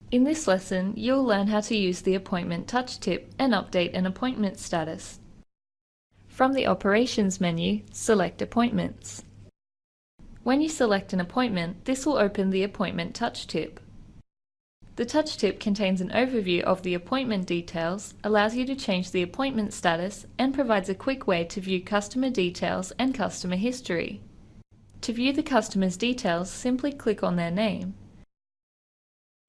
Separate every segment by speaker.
Speaker 1: In this lesson, you'll learn how to use the Appointment Touch tip and update an appointment status. From the Operations menu, select Appointments. When you select an appointment, this will open the Appointment Touch tip. The Touch tip contains an overview of the appointment details, allows you to change the appointment status, and provides a quick way to view customer details and customer history. To view the customer's details, simply click on their name.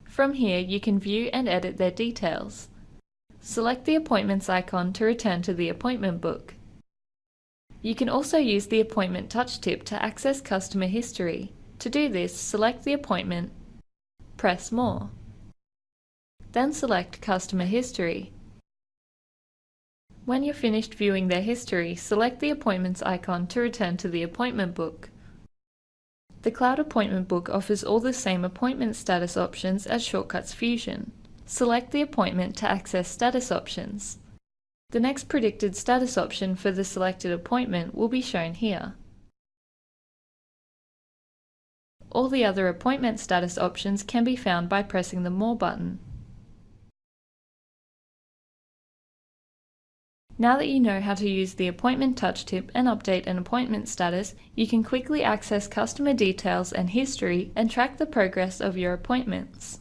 Speaker 1: From here, you can view and edit their details. Select the Appointments icon to return to the appointment book. You can also use the Appointment Touch tip to access customer history. To do this, select the appointment, press More. Then select Customer History. When you're finished viewing their history, select the Appointments icon to return to the appointment book. The Cloud Appointment Book offers all the same appointment status options as Shortcuts Fusion. Select the appointment to access status options. The next predicted status option for the selected appointment will be shown here. All the other appointment status options can be found by pressing the More button. Now that you know how to use the Appointment Touch tip and update an appointment status, you can quickly access customer details and history and track the progress of your appointments.